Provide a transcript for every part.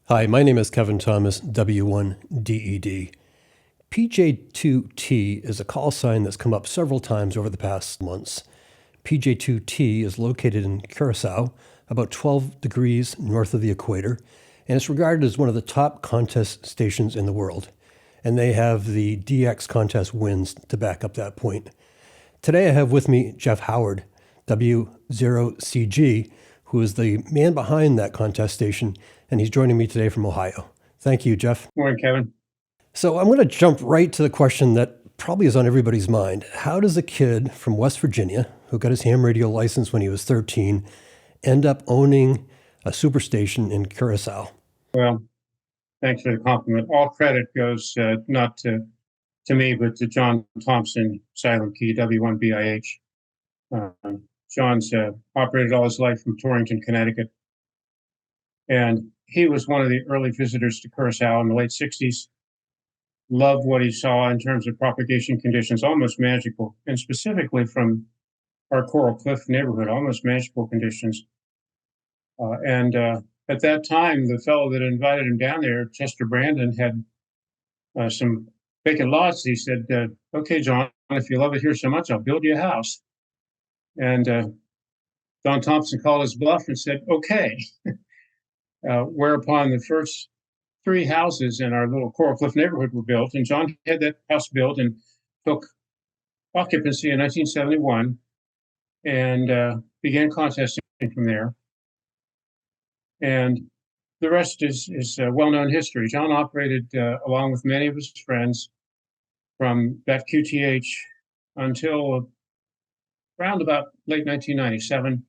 Hi, my name is Kevin Thomas, W1DED. PJ2T is a call sign that's come up several times over the past months. PJ2T is located in Curacao, about 12 degrees north of the equator, and it's regarded as one of the top contest stations in the world. And they have the DX contest wins to back up that point. Today I have with me Geoff Howard W0CG, who is the man behind that contest station, and he's joining me today from Ohio. Thank you, Geoff. Morning, Kevin. So I'm going to jump right to the question that probably is on everybody's mind. How does a kid from West Virginia, who got his ham radio license when he was 13, end up owning a superstation in Curacao? Well, thanks for the compliment. All credit goes not to me, but to John Thompson, silent key, W1BIH. John's operated all his life from Torrington, Connecticut. And he was one of the early visitors to Curacao in the late 60s. Loved what he saw in terms of propagation conditions, almost magical, and specifically from our Coral Cliff neighborhood, almost magical conditions. At that time, the fellow that invited him down there, Chet Brandon, had some vacant lots. He said, okay, John, if you love it here so much, I'll build you a house. And Don Thompson called his bluff and said, okay. Whereupon the first 3 houses in our little Coral Cliff neighborhood were built. And John had that house built and took occupancy in 1971 and began contesting from there. And the rest is well-known history. John operated, along with many of his friends, from that QTH until around about late 1997.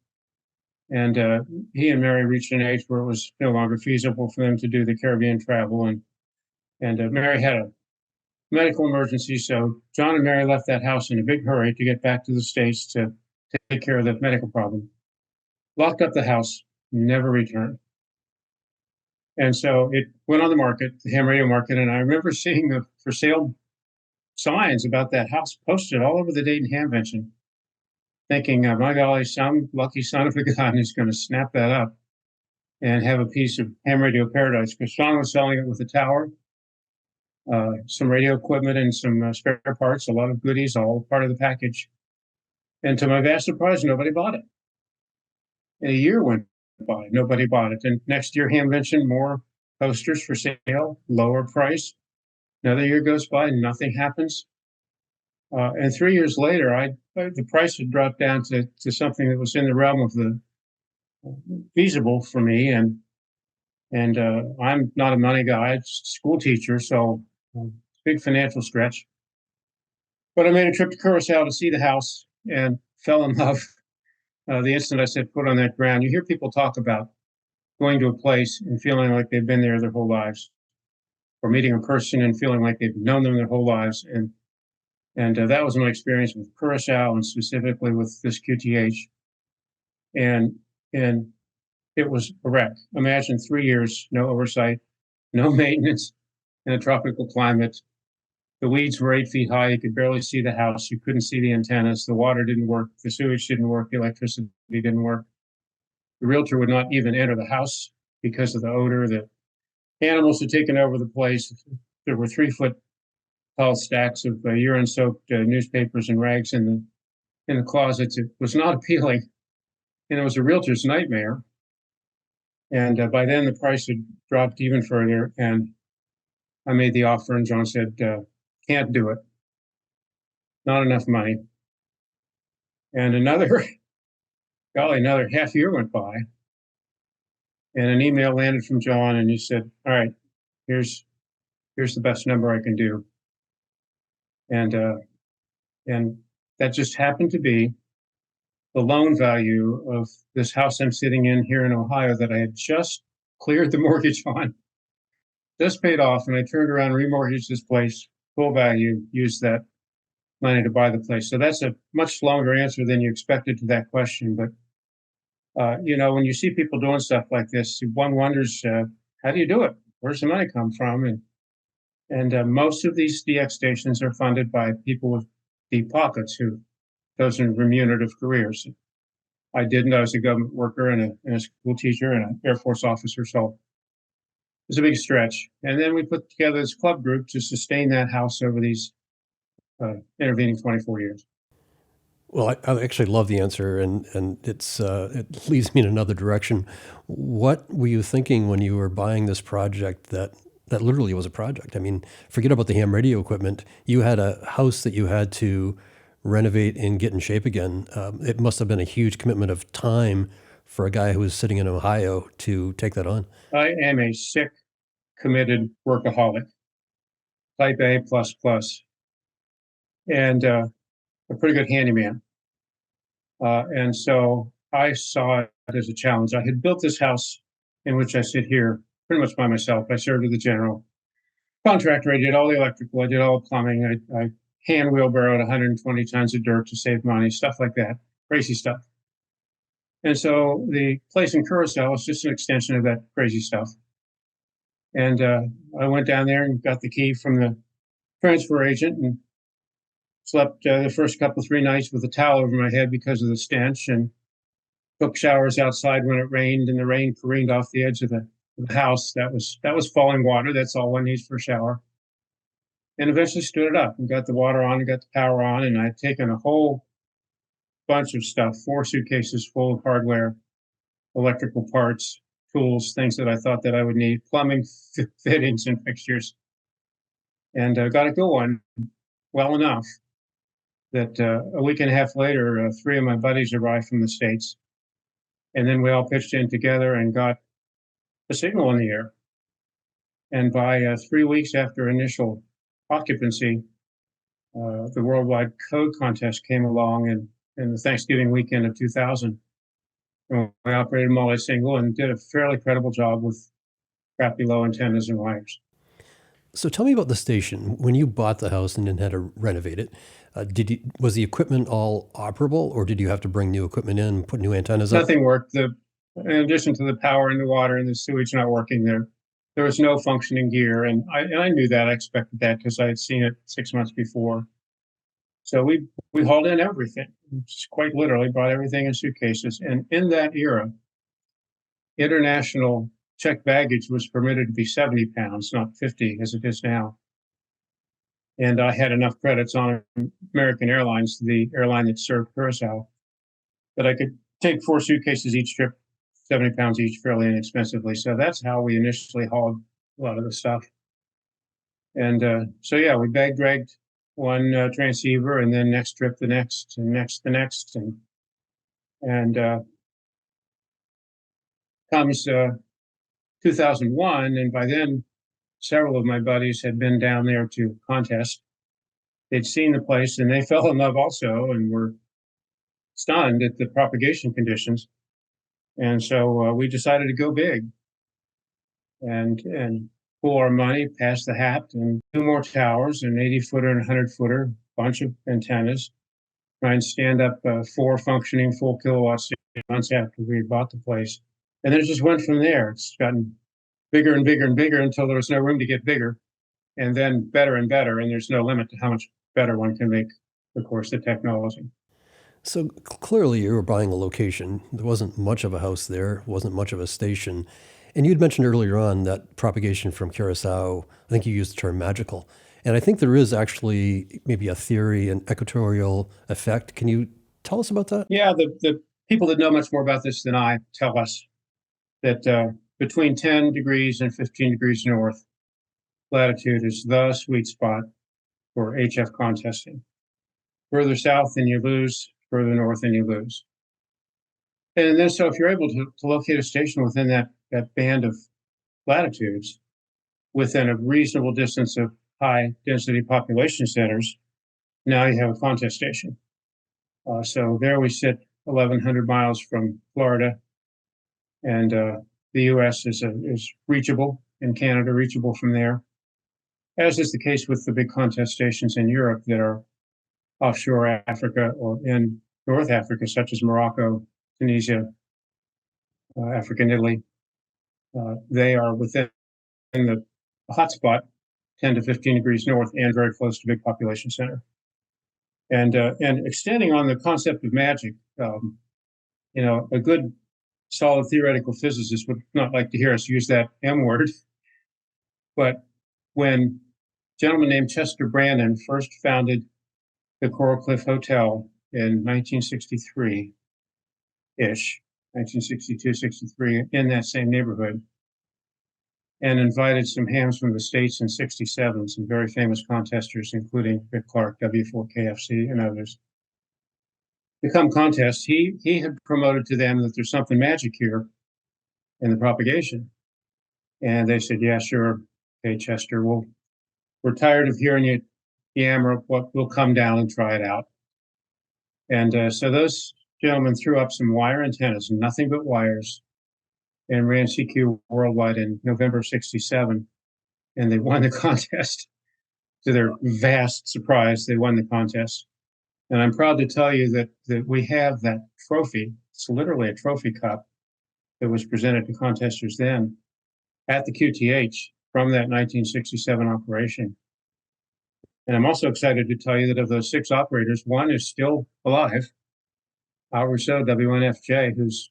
And he and Mary reached an age where it was no longer feasible for them to do the Caribbean travel. And Mary had a medical emergency, so John and Mary left that house in a big hurry to get back to the States to take care of that medical problem. Locked up the house, never returned. And so it went on the market, the ham radio market, and I remember seeing the for sale signs about that house posted all over the Dayton Hamvention, thinking, my golly, some lucky son of a gun is going to snap that up and have a piece of ham radio paradise. Because Sean was selling it with a tower, some radio equipment, and some spare parts, a lot of goodies, all part of the package. And to my vast surprise, nobody bought it. And a year went by, nobody bought it. And next year, Hamvention, more posters for sale, lower price. Another year goes by, nothing happens. And 3 years later, the price had dropped down to something that was in the realm of the feasible for me. And I'm not a money guy, just a school teacher, so big financial stretch. But I made a trip to Curacao to see the house and fell in love the instant I set foot on that ground. You hear people talk about going to a place and feeling like they've been there their whole lives, or meeting a person and feeling like they've known them their whole lives. And that was my experience with Curacao, and specifically with this QTH. And it was a wreck. Imagine 3 years, no oversight, no maintenance in a tropical climate. The weeds were 8 feet high. You could barely see the house. You couldn't see the antennas. The water didn't work. The sewage didn't work. The electricity didn't work. The realtor would not even enter the house because of the odor. The animals had taken over the place. There were 3-foot tall stacks of urine-soaked newspapers and rags in the closets. It was not appealing, and it was a realtor's nightmare. And by then, the price had dropped even further, and I made the offer, and John said, can't do it. Not enough money. And another half year went by, and an email landed from John, and he said, all right, here's the best number I can do. And that just happened to be the loan value of this house I'm sitting in here in Ohio that I had just cleared the mortgage on. Just paid off, and I turned around, remortgaged this place, full value, used that money to buy the place. So that's a much longer answer than you expected to that question. But, when you see people doing stuff like this, one wonders, how do you do it? Where's the money come from? And most of these DX stations are funded by people with deep pockets who chosen remunerative careers. I didn't. I was a government worker and a school teacher and an Air Force officer. So was a big stretch. And then we put together this club group to sustain that house over these intervening 24 years. Well, I actually love the answer, and it leads me in another direction. What were you thinking when you were buying this project that literally was a project? I mean, forget about the ham radio equipment. You had a house that you had to renovate and get in shape again. It must have been a huge commitment of time for a guy who was sitting in Ohio to take that on. I am a sick, committed workaholic, type A++, and a pretty good handyman. And so I saw it as a challenge. I had built this house in which I sit here pretty much by myself. I served as the general contractor. I did all the electrical. I did all the plumbing. I hand wheelbarrowed 120 tons of dirt to save money, stuff like that, crazy stuff. And so the place in Curacao was just an extension of that crazy stuff. And I went down there and got the key from the transfer agent and slept the first couple, 3 nights with a towel over my head because of the stench, and took showers outside when it rained, and the rain careened off the edge of the house. That was falling water. That's all one needs for a shower. And eventually stood it up and got the water on and got the power on. And I'd taken a whole bunch of stuff, 4 suitcases full of hardware, electrical parts, tools, things that I thought that I would need, plumbing, fittings, and fixtures, and got it going well enough that a week and a half later, 3 of my buddies arrived from the States. And then we all pitched in together and got a signal in the air. And by 3 weeks after initial occupancy, the Worldwide Code Contest came along in the Thanksgiving weekend of 2000. And we operated multi-single and did a fairly credible job with crappy low antennas and wires. So tell me about the station. When you bought the house and then had to renovate it, was the equipment all operable, or did you have to bring new equipment in, put new antennas up? Nothing worked. In addition to the power and the water and the sewage not working there was no functioning gear. And I knew that. I expected that because I had seen it 6 months before. So we hauled in everything, just quite literally brought everything in suitcases. And in that era, international checked baggage was permitted to be 70 pounds, not 50 as it is now. And I had enough credits on American Airlines, the airline that served Curacao, that I could take 4 suitcases each trip, 70 pounds each, fairly inexpensively. So that's how we initially hauled a lot of the stuff. And so, yeah, we bag dragged one transceiver, and then next trip the next, and next the next. And comes 2001, and by then, several of my buddies had been down there to contest. They'd seen the place, and they fell in love also, and were stunned at the propagation conditions. And so we decided to go big and pool our money, pass the hat, and 2 more towers, an 80-footer and a 100-footer, bunch of antennas, try and stand up 4 functioning full kilowatts 6 months after we had bought the place. And then it just went from there. It's gotten bigger and bigger and bigger until there was no room to get bigger, and then better and better. And there's no limit to how much better one can make, of course, the technology. So clearly you were buying a location. There wasn't much of a house there, wasn't much of a station. And you'd mentioned earlier on that propagation from Curacao, I think you used the term magical. And I think there is actually maybe a theory, an equatorial effect. Can you tell us about that? Yeah, the people that know much more about this than I tell us that between 10 degrees and 15 degrees north latitude is the sweet spot for HF contesting. Further south, then you lose. Further north, then you lose. And then, so if you're able to locate a station within that band of latitudes, within a reasonable distance of high density population centers, now you have a contest station. So there we sit 1,100 miles from Florida, and the U.S. is reachable, and Canada reachable from there, as is the case with the big contest stations in Europe that are offshore Africa or in North Africa, such as Morocco, Tunisia, Africa, and Italy. They are within the hotspot, 10 to 15 degrees north, and very close to big population center. And extending on the concept of magic, a good solid theoretical physicist would not like to hear us use that M word, But when a gentleman named Chet Brandon first founded the Coral Cliff Hotel in 1963-ish, 1962, 63, in that same neighborhood, and invited some hams from the States in 67, some very famous contesters, including Rick Clark, W4KFC, and others. To come contest, he had promoted to them that there's something magic here in the propagation. And they said, yeah, sure. Okay, Chester, we're tired of hearing you yammer, we'll come down and try it out. And so those gentlemen threw up some wire antennas, nothing but wires, and ran CQ worldwide in November of 67. And they won the contest. To their vast surprise, they won the contest. And I'm proud to tell you that we have that trophy. It's literally a trophy cup that was presented to contesters then at the QTH from that 1967 operation. And I'm also excited to tell you that of those 6 operators, one is still alive, Al Rousseau, W1FJ, who's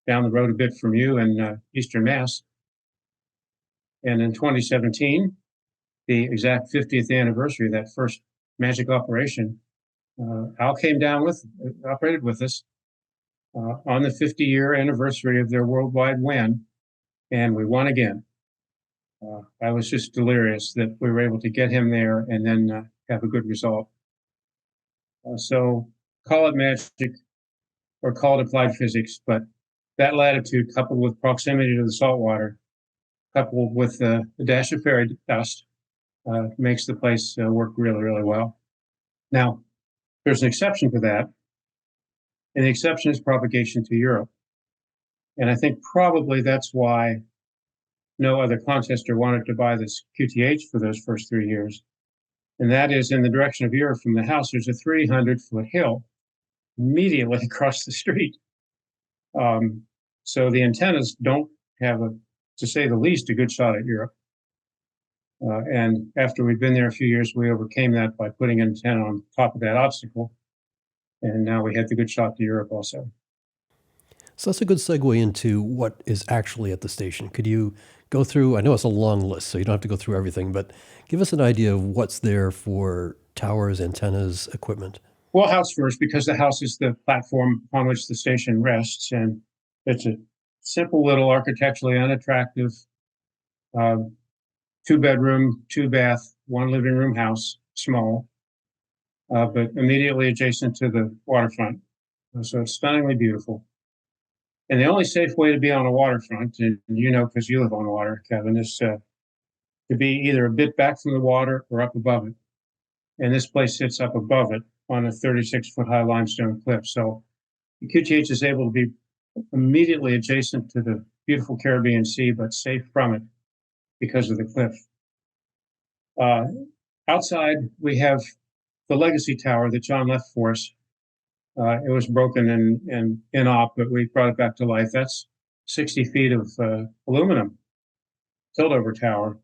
down the road a bit from you in Eastern Mass. And in 2017, the exact 50th anniversary of that first magic operation, Al came down operated with us on the 50-year anniversary of their worldwide win, and we won again. I was just delirious that we were able to get him there and then have a good result. So call it magic or call it applied physics, but that latitude coupled with proximity to the saltwater, coupled with a dash of fairy dust, makes the place work really, really well. Now, there's an exception to that, and the exception is propagation to Europe. And I think probably that's why no other contester wanted to buy this QTH for those first 3 years. And that is in the direction of Europe from the house, there's a 300-foot hill immediately across the street. So the antennas don't have, to say the least, a good shot at Europe. And after we'd been there a few years, we overcame that by putting an antenna on top of that obstacle. And now we had the good shot to Europe also. So that's a good segue into what is actually at the station. Could you go through, I know it's a long list, so you don't have to go through everything, but give us an idea of what's there for towers, antennas, equipment. Well, house first, because the house is the platform upon which the station rests. And it's a simple little architecturally unattractive 2-bedroom, 2-bath, 1 living room house, small, but immediately adjacent to the waterfront. So it's stunningly beautiful. And the only safe way to be on a waterfront, and you know because you live on water, Kevin, is to be either a bit back from the water or up above it. And this place sits up above it on a 36-foot high limestone cliff. So the QTH is able to be immediately adjacent to the beautiful Caribbean Sea, but safe from it because of the cliff. Outside, we have the Legacy Tower that John left for us. It was broken and in op, but we brought it back to life. That's 60 feet of aluminum tilt-over tower.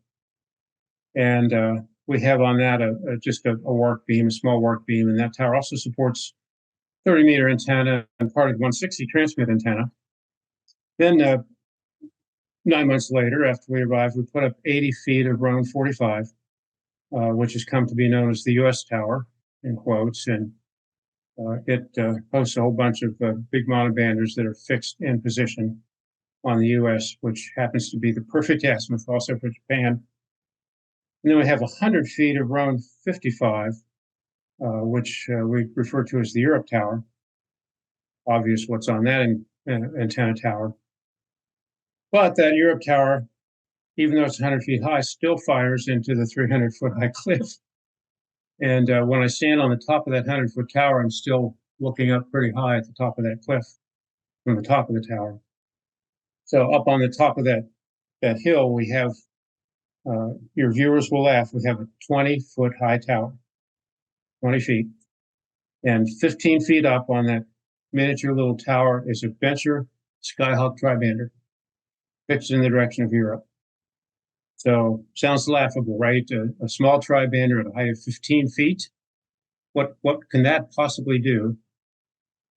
And we have on that just a work beam, a small work beam, and that tower also supports 30-meter antenna and part of 160 transmit antenna. Then 9 months later, after we arrived, we put up 80 feet of Roan 45, which has come to be known as the U.S. Tower, in quotes, and it hosts a whole bunch of big monobanders that are fixed in position on the U.S., which happens to be the perfect azimuth also for Japan. And then we have 100 feet of Roan 55, which we refer to as the Europe Tower. Obvious what's on that antenna tower. But that Europe Tower, even though it's 100 feet high, still fires into the 300-foot high cliff. And when I stand on the top of that 100-foot tower, I'm still looking up pretty high at the top of that cliff from the top of the tower. So up on the top of that hill, we have, your viewers will laugh, we have a 20-foot high tower, 20 feet. And 15 feet up on that miniature little tower is a Venture Skyhawk tribander fixed in the direction of Europe. So sounds laughable, right? A small tribander at a height of 15 feet. What can that possibly do,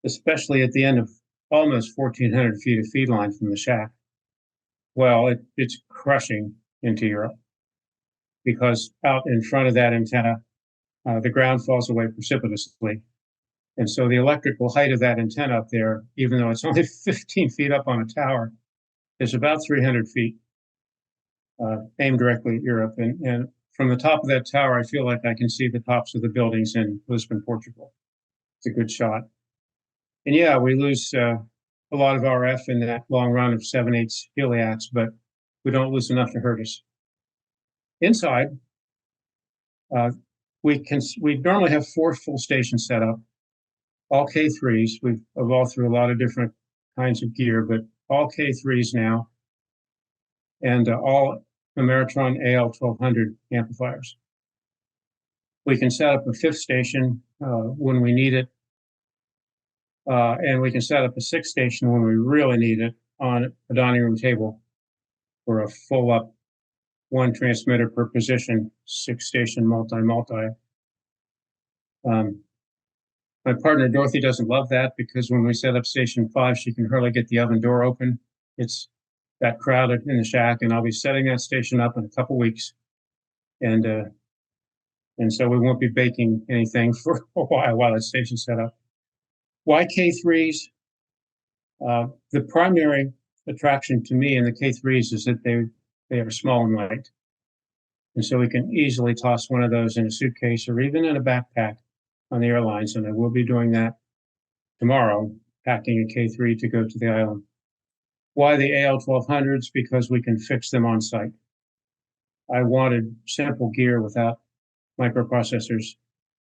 especially at the end of almost 1,400 feet of feed line from the shack? Well, it's crushing into Europe. because out in front of that antenna, the ground falls away precipitously. And so the electrical height of that antenna up there, even though it's only 15 feet up on a tower, is about 300 feet, aimed directly at Europe. And from the top of that tower, I feel like I can see the tops of the buildings in Lisbon, Portugal. It's a good shot. And yeah, we lose a lot of RF in that long run of 7/8 heliacs, but we don't lose enough to hurt us. Inside, we normally have 4 full stations set up, all K3s. We've evolved through a lot of different kinds of gear, but all K3s now, and all Ameritron AL1200 amplifiers. We can set up a 5th station when we need it, and we can set up a 6th station when we really need it on a dining room table for a full up 1 transmitter per position, 6-station multi-multi. My partner Dorothy doesn't love that because when we set up station 5, she can hardly get the oven door open. It's that crowded in the shack, and I'll be setting that station up in a couple weeks, and so we won't be baking anything for a while that station's set up. Why K3s? The primary attraction to me in the K3s is that they are small and light, and so we can easily toss one of those in a suitcase or even in a backpack on the airlines, and I will be doing that tomorrow, packing a K3 to go to the island. Why the AL1200s? Because we can fix them on site. I wanted simple gear without microprocessors,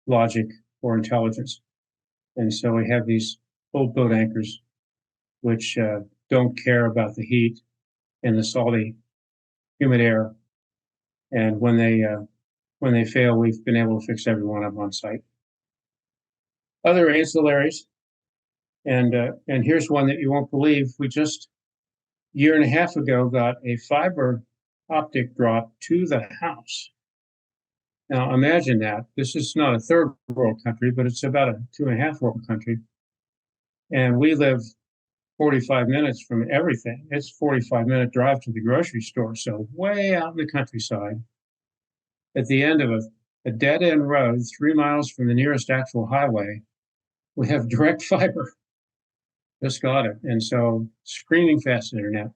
logic, or intelligence. And so we have these old boat anchors, which don't care about the heat and the salty, humid air. And when they fail, we've been able to fix every one of them on site. Other ancillaries, and here's one that you won't believe. We just a year and a half ago got a fiber optic drop to the house. Now imagine that. This is not a third world country, but it's about a 2.5 world country. And we live 45 minutes from everything. It's 45-minute drive to the grocery store. So way out in the countryside, at the end of a dead-end road, 3 miles from the nearest actual highway, we have direct fiber. Just got it. And so screaming fast internet.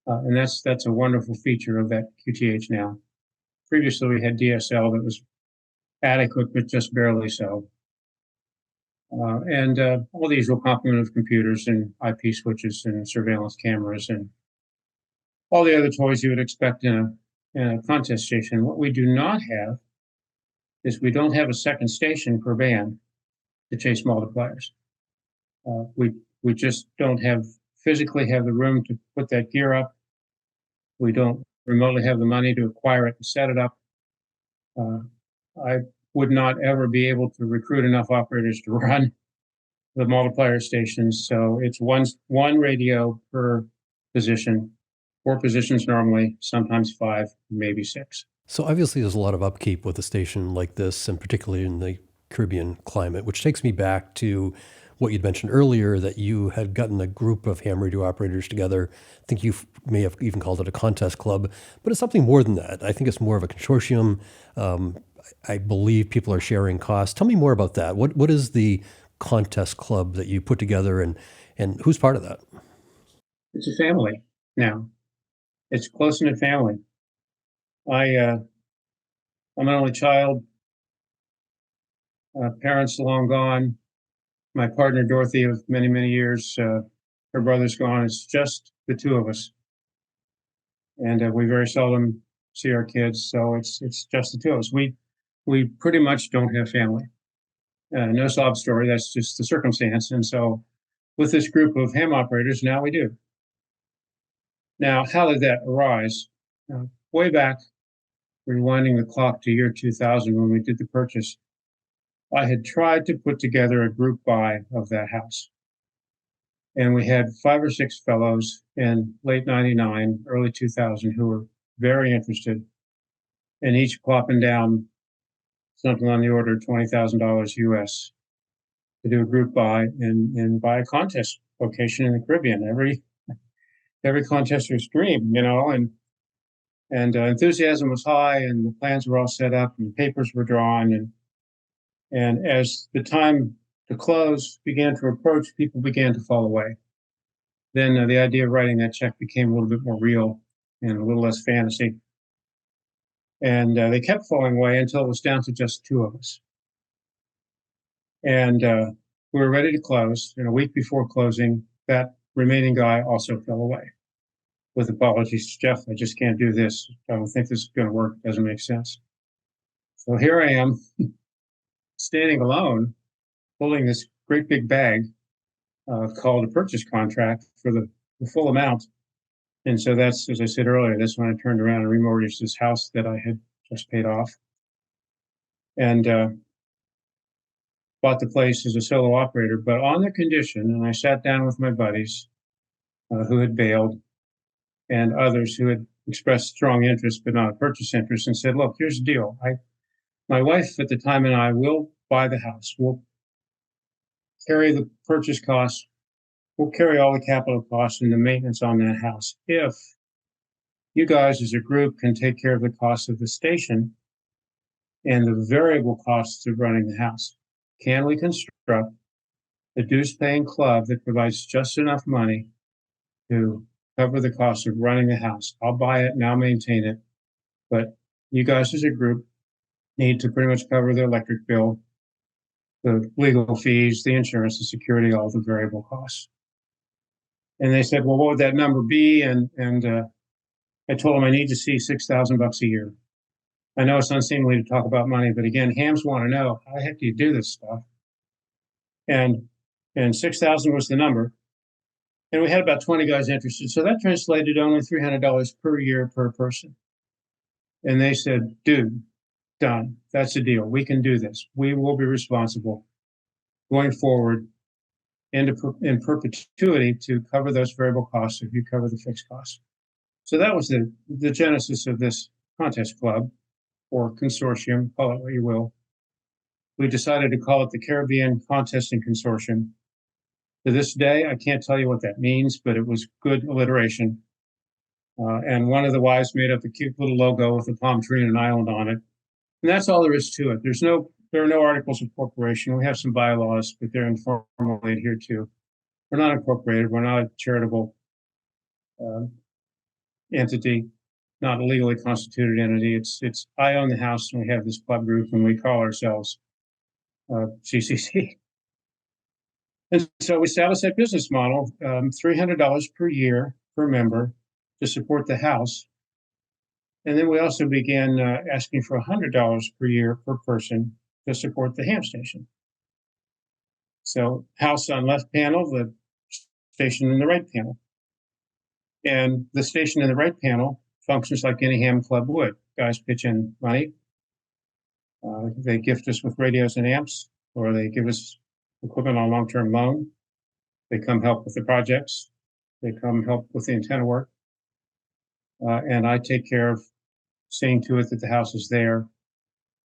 And that's a wonderful feature of that QTH now. Previously, we had DSL that was adequate, but just barely so. And all the usual complement of computers and IP switches and surveillance cameras and all the other toys you would expect in a contest station. What we do not have is we don't have a second station per band to chase multipliers. We just don't physically have the room to put that gear up. We don't remotely have the money to acquire it and set it up. I would not ever be able to recruit enough operators to run the multiplier stations. So it's one radio per position, 4 positions normally, sometimes 5, maybe 6. So obviously there's a lot of upkeep with a station like this, and particularly in the Caribbean climate, which takes me back to what you'd mentioned earlier, that you had gotten a group of ham radio operators together. I think you may have even called it a contest club, but it's something more than that. I think it's more of a consortium. I believe people are sharing costs. Tell me more about that. What is the contest club that you put together, and who's part of that? It's a family now. It's a close-knit family. I'm an only child. Parents long gone. My partner Dorothy of many, many years, her brother's gone. It's just the 2 of us, and we very seldom see our kids. So it's just the 2 of us. We pretty much don't have family. No sob story. That's just the circumstance. And so, with this group of ham operators, now we do. Now, how did that arise? Way back, rewinding the clock to year 2000 when we did the purchase, I had tried to put together a group buy of that house. And we had 5 or 6 fellows in late 99, early 2000 who were very interested, and each plopping down something on the order of $20,000 US to do a group buy and buy a contest location in the Caribbean. Every contester's dream, and And enthusiasm was high, and the plans were all set up, and papers were drawn. And as the time to close began to approach, people began to fall away. Then the idea of writing that check became a little bit more real and a little less fantasy. And they kept falling away until it was down to just two of us. And we were ready to close. And a week before closing, that remaining guy also fell away with apologies. Geoff, I just can't do this. I don't think this is going to work. It doesn't make sense. So here I am, standing alone, holding this great big bag called a purchase contract for the full amount. And so that's, as I said earlier, that's when I turned around and remortgaged this house that I had just paid off. And bought the place as a solo operator, but on the condition, and I sat down with my buddies who had bailed and others who had expressed strong interest but not a purchase interest, and said, look, here's the deal. My wife at the time and I will buy the house. We'll carry the purchase costs. We'll carry all the capital costs and the maintenance on that house. If you guys as a group can take care of the cost of the station and the variable costs of running the house, can we construct a dues-paying club that provides just enough money to cover the cost of running the house? I'll buy it and I'll maintain it, but you guys as a group need to pretty much cover the electric bill, the legal fees, the insurance, the security, all the variable costs. And they said, well, what would that number be? And I told them I need to see $6,000 a year. I know it's unseemly to talk about money, but again, hams want to know, how the heck do you do this stuff? And 6,000 was the number. And we had about 20 guys interested. So that translated only $300 per year per person. And they said, dude, done. That's the deal. We can do this. We will be responsible going forward in perpetuity to cover those variable costs if you cover the fixed costs. So that was the genesis of this contest club or consortium, call it what you will. We decided to call it the Caribbean Contesting Consortium. To this day, I can't tell you what that means, but it was good alliteration. And one of the wives made up a cute little logo with a palm tree and an island on it. And that's all there is to it. There are no articles of incorporation. We have some bylaws, but they're informally adhered to. We're not incorporated. We're not a charitable entity, not a legally constituted entity. It's I own the house, and we have this club group, and we call ourselves CCC. And so we established that business model, $300 per year per member to support the house. And then we also began asking for $100 per year per person to support the ham station. So house on left panel, the station in the right panel. And the station in the right panel functions like any ham club would. Guys pitch in money. They gift us with radios and amps, or they give us equipment on long-term loan. They come help with the projects. They come help with the antenna work. And I take care of seeing to it that the house is there.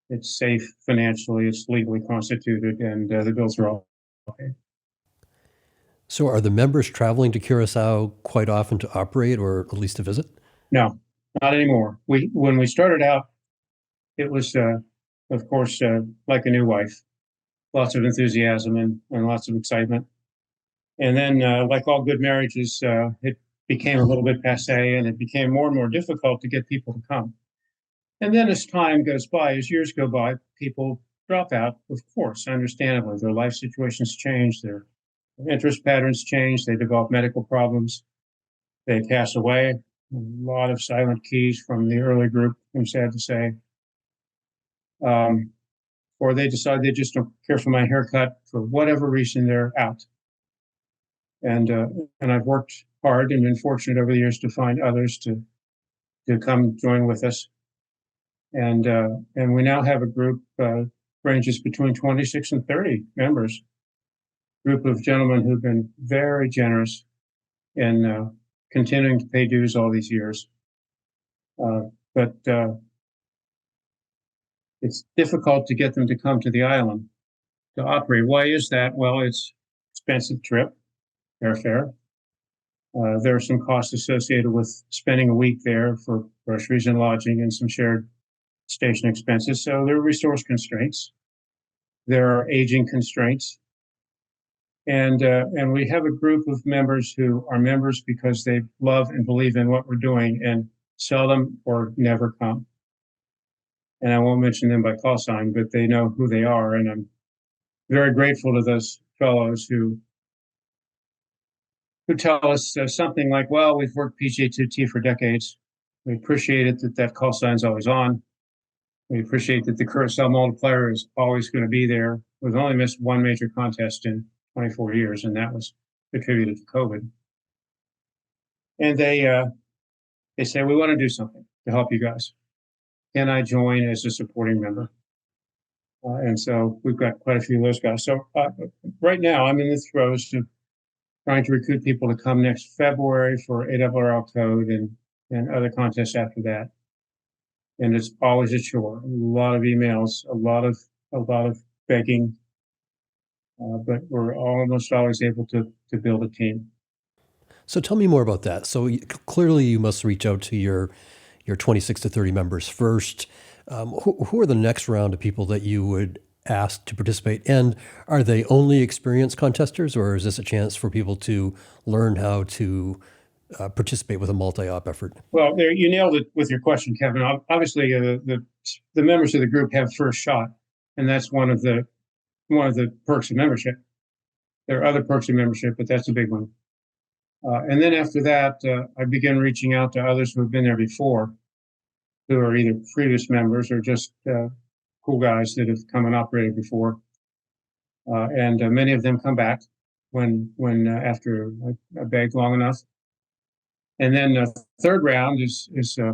It's safe financially, it's legally constituted, and the bills are all okay. So are the members traveling to Curacao quite often to operate or at least to visit? No, not anymore. When we started out, it was, of course, like a new wife, lots of enthusiasm and lots of excitement. And then, like all good marriages, it became a little bit passé, and it became more and more difficult to get people to come. And then as time goes by, as years go by, people drop out, of course, understandably. Their life situations change, their interest patterns change, they develop medical problems, they pass away. A lot of silent keys from the early group, I'm sad to say. Or they decide they just don't care for my haircut. For whatever reason, they're out. And I've worked hard and been fortunate over the years to find others to come join with us. And we now have a group ranges between 26 and 30 members. Group of gentlemen who've been very generous in continuing to pay dues all these years. But it's difficult to get them to come to the island to operate. Why is that? Well, it's an expensive trip, airfare. There are some costs associated with spending a week there for groceries and lodging and some shared station expenses. So there are resource constraints. There are aging constraints. And we have a group of members who are members because they love and believe in what we're doing and seldom or never come. And I won't mention them by call sign, but they know who they are. And I'm very grateful to those fellows who tell us something like, well, we've worked PJ2T for decades. We appreciate it that that call sign's always on. We appreciate that the Curacao multiplier is always going to be there. We've only missed one major contest in 24 years, and that was attributed to COVID. And they say, we want to do something to help you guys. Can I join as a supporting member? And so we've got quite a few of those guys. So right now, I'm in the throes of trying to recruit people to come next February for ARRL code and other contests after that. And it's always a chore. A lot of emails, a lot of begging, but we're almost always able to build a team. So tell me more about that. So clearly you must reach out to your 26 to 30 members first. Who are the next round of people that you would ask to participate? And are they only experienced contesters, or is this a chance for people to learn how to participate with a multi-op effort? Well, there, you nailed it with your question, Kevin. Obviously, the members of the group have first shot, and that's one of the perks of membership. There are other perks of membership, but that's a big one. And then after that, I begin reaching out to others who have been there before, who are either previous members or just cool guys that have come and operated before. And many of them come back when after I beg long enough. And then the third round is I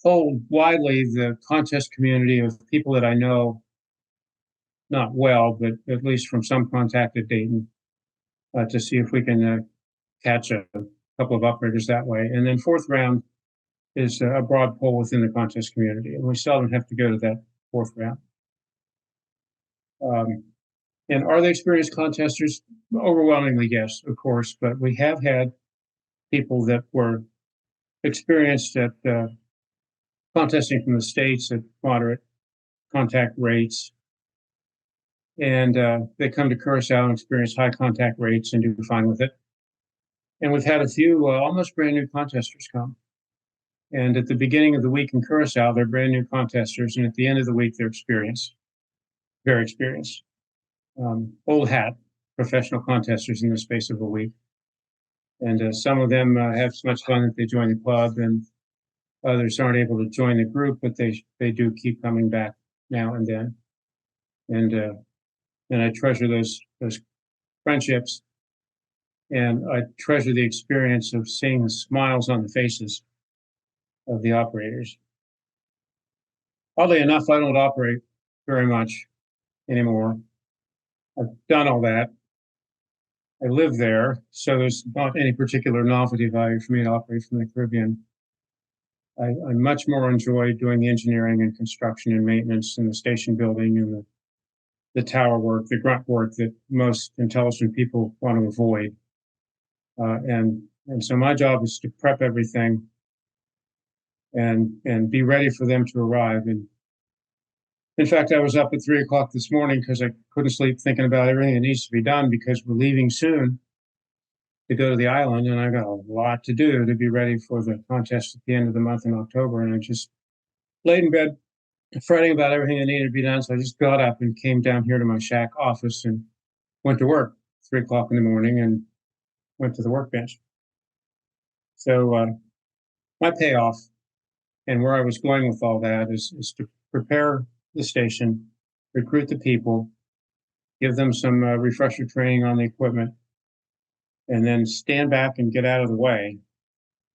poll widely the contest community of people that I know, not well, but at least from some contact at Dayton, to see if we can catch a couple of operators that way. And then fourth round is a broad poll within the contest community, and we seldom have to go to that fourth round. And are they experienced contesters? Overwhelmingly, yes, of course, but we have had people that were experienced at contesting from the States at moderate contact rates. And they come to Curacao and experience high contact rates and do fine with it. And we've had a few almost brand new contesters come. And at the beginning of the week in Curacao, they're brand new contesters. And at the end of the week, they're experienced, very experienced. Old hat professional contesters in the space of a week. And some of them have so much fun that they join the club, and others aren't able to join the group, but they do keep coming back now and then. And I treasure those friendships, and I treasure the experience of seeing the smiles on the faces of the operators. Oddly enough, I don't operate very much anymore. I've done all that. I live there, so there's not any particular novelty value for me to operate from the Caribbean. I much more enjoy doing the engineering and construction and maintenance and the station building and the tower work, the grunt work that most intelligent people want to avoid. And so my job is to prep everything and be ready for them to arrive. And in fact, I was up at 3 o'clock this morning because I couldn't sleep thinking about everything that needs to be done, because we're leaving soon to go to the island, and I got a lot to do to be ready for the contest at the end of the month in October. And I just laid in bed fretting about everything that needed to be done. So I just got up and came down here to my shack office and went to work 3 o'clock in the morning and went to the workbench. So my payoff and where I was going with all that is to prepare the station, recruit the people, give them some refresher training on the equipment, and then stand back and get out of the way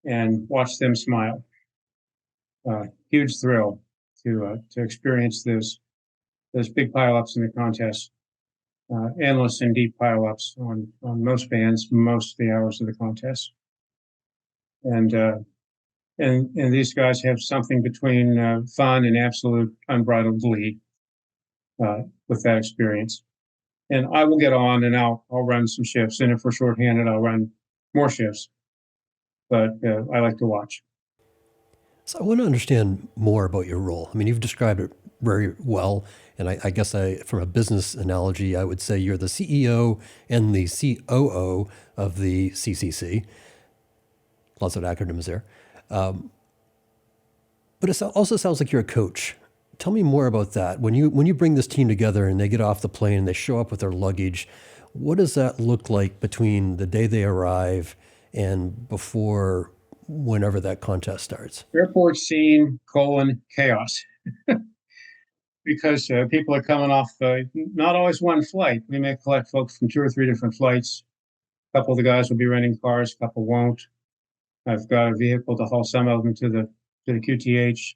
and watch them smile. Huge thrill to experience those big pileups in the contest, endless and deep pileups on most bands, most of the hours of the contest. And these guys have something between fun and absolute unbridled glee with that experience. And I will get on and I'll run some shifts. And if we're shorthanded, I'll run more shifts. but I like to watch. So I want to understand more about your role. I mean, you've described it very well, and I guess from a business analogy, I would say you're the CEO and the COO of the CCC. Lots of acronyms there. But it also sounds like you're a coach. Tell me more about that. When you bring this team together and they get off the plane and they show up with their luggage, what does that look like between the day they arrive and before whenever that contest starts? Airport scene, chaos. Because people are coming off not always one flight. We may collect folks from 2 or 3 different flights. A couple of the guys will be renting cars, a couple won't. I've got a vehicle to haul some of them to the QTH.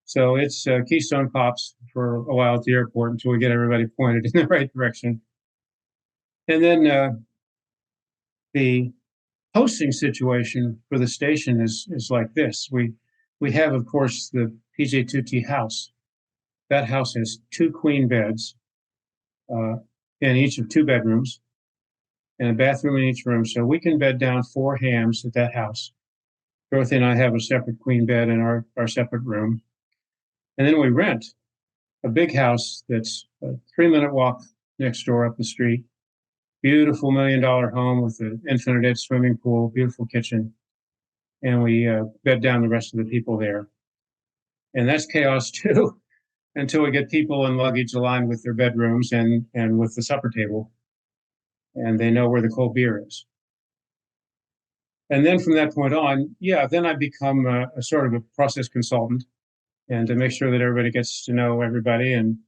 So it's Keystone Cops for a while at the airport until we get everybody pointed in the right direction. And then the hosting situation for the station is like this. We have, of course, the PJ2T house. That house has 2 queen beds in each of 2 bedrooms and a bathroom in each room. So we can bed down 4 hams at that house. Dorothy and I have a separate queen bed in our separate room. And then we rent a big house that's a 3-minute walk next door up the street. Beautiful $1 million home with an infinite edge swimming pool, beautiful kitchen. And we bed down the rest of the people there. And that's chaos too, until we get people and luggage aligned with their bedrooms and with the supper table. And they know where the cold beer is. And then from that point on, then I become a sort of a process consultant, and to make sure that everybody gets to know everybody and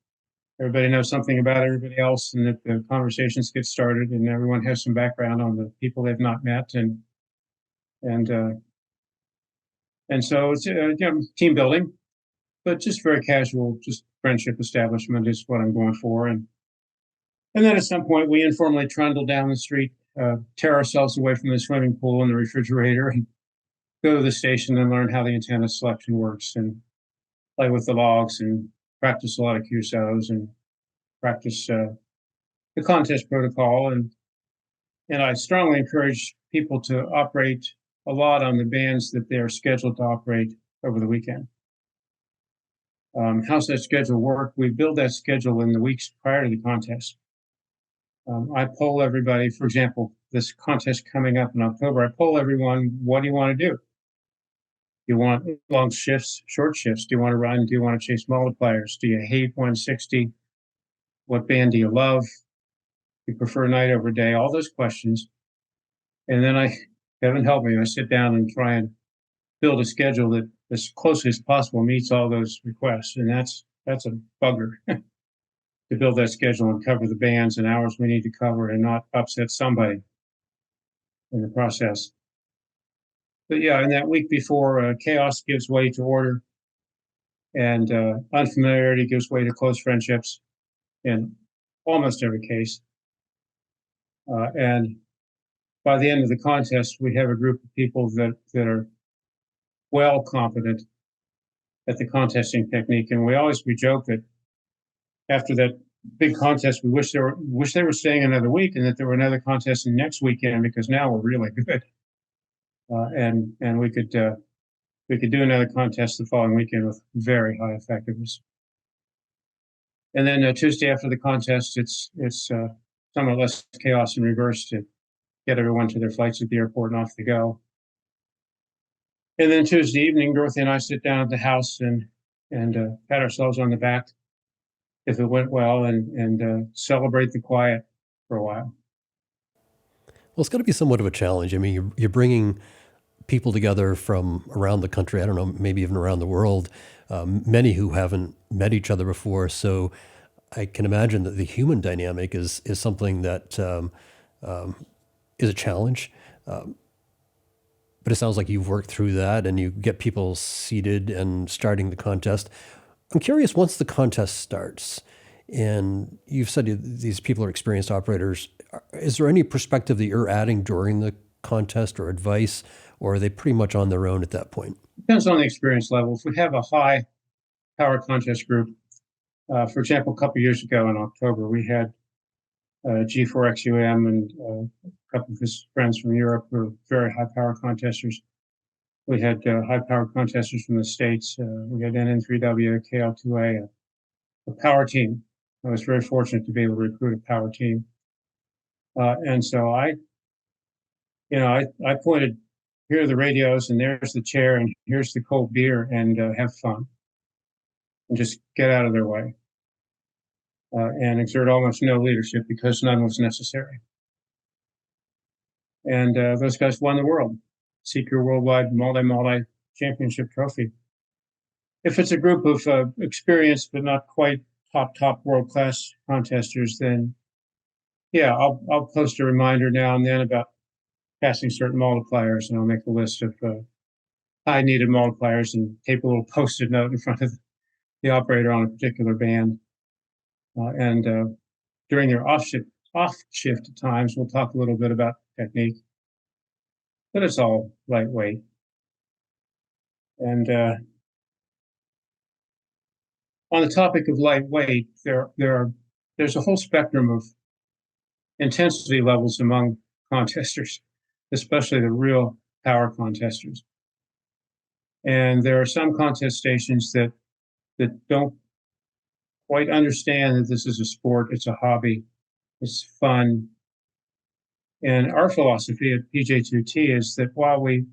everybody knows something about everybody else, and that the conversations get started and everyone has some background on the people they've not met, and so it's team building, but just very casual, just friendship establishment is what I'm going for. And then at some point we informally trundle down the street, tear ourselves away from the swimming pool and the refrigerator, and go to the station and learn how the antenna selection works, and play with the logs and practice a lot of QSOs and practice the contest protocol. And I strongly encourage people to operate a lot on the bands that they're scheduled to operate over the weekend. How's that schedule work? We build that schedule in the weeks prior to the contest. I poll everybody. For example, this contest coming up in October, I poll everyone, what do you want to do? Do you want long shifts, short shifts? Do you want to run? Do you want to chase multipliers? Do you hate 160? What band do you love? Do you prefer night over day? All those questions. And then heaven help me, I sit down and try and build a schedule that as closely as possible meets all those requests. And that's a bugger to build that schedule and cover the bands and hours we need to cover and not upset somebody in the process. But in that week before, chaos gives way to order, and unfamiliarity gives way to close friendships in almost every case. And by the end of the contest, we have a group of people that are well competent at the contesting technique. And we joke that after that big contest, we wish they were staying another week, and that there were another contest next weekend, because now we're really good. And we could do another contest the following weekend with very high effectiveness. And then Tuesday after the contest, it's somewhat less chaos in reverse to get everyone to their flights at the airport and off they go. And then Tuesday evening, Dorothy and I sit down at the house and pat ourselves on the back if it went well, and celebrate the quiet for a while. Well, it's got to be somewhat of a challenge. I mean, you're bringing people together from around the country, I don't know, maybe even around the world, many who haven't met each other before. So I can imagine that the human dynamic is something that is a challenge. But it sounds like you've worked through that and you get people seated and starting the contest. I'm curious, once the contest starts, and you've said these people are experienced operators, is there any perspective that you're adding during the contest or advice, or are they pretty much on their own at that point? Depends on the experience level. If we have a high power contest group, for example, a couple of years ago in October, we had G4XUM and a couple of his friends from Europe who are very high-power contesters. We had high-power contesters from the States. We had NN3W, KL2A, a power team. I was very fortunate to be able to recruit a power team. And so I pointed, here are the radios, and there's the chair, and here's the cold beer, and have fun. And just get out of their way. And exert almost no leadership because none was necessary. And those guys won the world. CQ Worldwide Multi Championship Trophy. If it's a group of experienced but not quite top world-class contesters, then yeah, I'll post a reminder now and then about passing certain multipliers, and I'll make a list of high needed multipliers and tape a little post-it note in front of the operator on a particular band. And during their off shift times, we'll talk a little bit about technique, but it's all lightweight. And on the topic of lightweight, there's a whole spectrum of intensity levels among contesters, especially the real power contesters. And there are some contest stations that don't quite understand that this is a sport, it's a hobby, it's fun. And our philosophy at PJ2T is that while we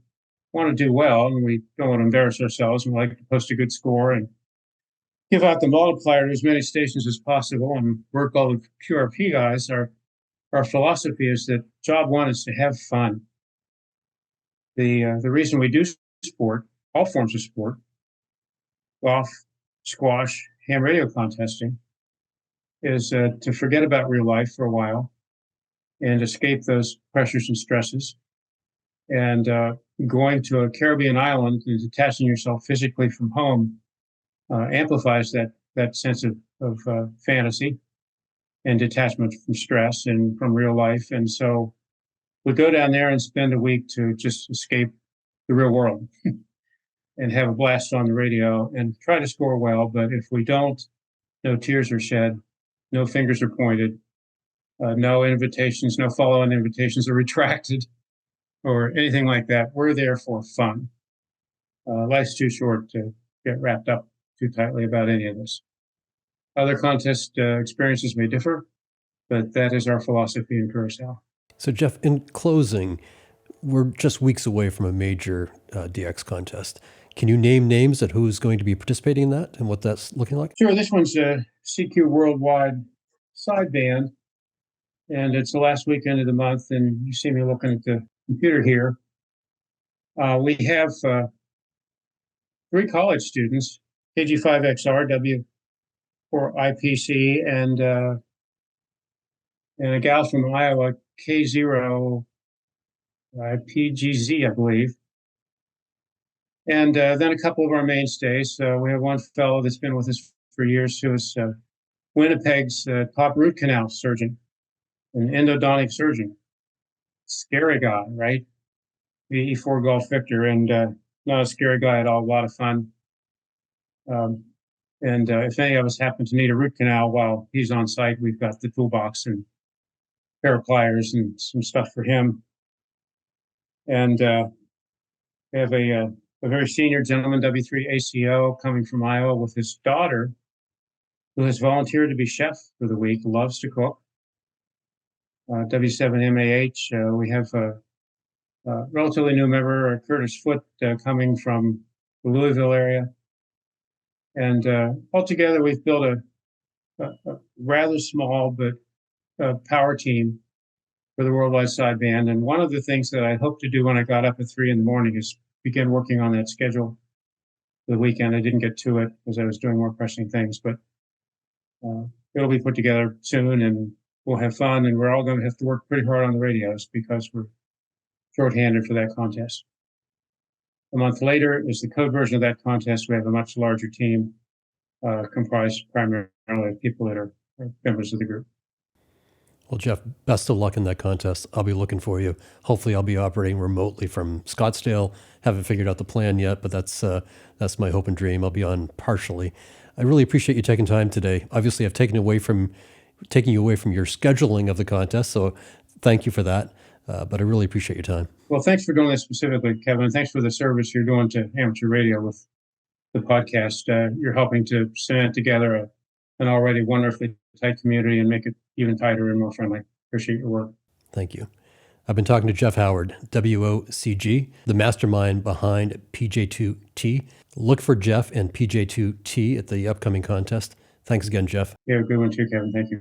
want to do well and we don't want to embarrass ourselves and we like to post a good score and give out the multiplier to as many stations as possible and work all the QRP guys, our philosophy is that job one is to have fun. The reason we do sport, all forms of sport, golf, squash, ham radio contesting, is to forget about real life for a while and escape those pressures and stresses. And going to a Caribbean island and detaching yourself physically from home amplifies that sense of fantasy and detachment from stress and from real life. And so we go down there and spend a week to just escape the real world and have a blast on the radio and try to score well. But if we don't, no tears are shed, no fingers are pointed, no invitations, no follow-on invitations are retracted or anything like that. We're there for fun. Life's too short to get wrapped up too tightly about any of this. Other contest experiences may differ, but that is our philosophy in Curacao. So, Geoff, in closing, we're just weeks away from a major DX contest. Can you name names of who's going to be participating in that and what that's looking like? Sure. This one's a CQ Worldwide sideband, and it's the last weekend of the month, and you see me looking at the computer here. We have 3 college students, KG5XR, W4IPC, and a gal from Iowa, K0 PGZ, I believe. And then a couple of our mainstays. We have one fellow that's been with us for years who is Winnipeg's top root canal surgeon, an endodontic surgeon. Scary guy, right? The E4 Golf Victor, and not a scary guy at all, a lot of fun. And if any of us happen to need a root canal while he's on site, we've got the toolbox and a pair of pliers and some stuff for him. And we have a very senior gentleman, W3ACO, coming from Iowa with his daughter, who has volunteered to be chef for the week, loves to cook. W7MAH, we have a relatively new member, Curtis Foote, coming from the Louisville area. And altogether, we've built a rather small but power team for the Worldwide Sideband. And one of the things that I hoped to do when I got up at 3 in the morning is begin working on that schedule for the weekend. I didn't get to it because I was doing more pressing things, but it'll be put together soon and we'll have fun. And we're all going to have to work pretty hard on the radios because we're shorthanded for that contest. A month later is the code version of that contest. We have a much larger team comprised primarily of people that are members of the group. Well, Geoff, best of luck in that contest. I'll be looking for you. Hopefully I'll be operating remotely from Scottsdale. Haven't figured out the plan yet, but that's my hope and dream. I'll be on partially. I really appreciate you taking time today. Obviously, I've taken you away from your scheduling of the contest, so thank you for that. But I really appreciate your time. Well, thanks for doing this specifically, Kevin. Thanks for the service you're doing to amateur radio with the podcast. You're helping to cement together an already wonderfully tight community and make it even tighter and more friendly. Appreciate your work. Thank you. I've been talking to Geoff Howard, W0CG, the mastermind behind PJ2T. Look for Geoff and PJ2T at the upcoming contest. Thanks again, Geoff. You have a good one too, Kevin. Thank you.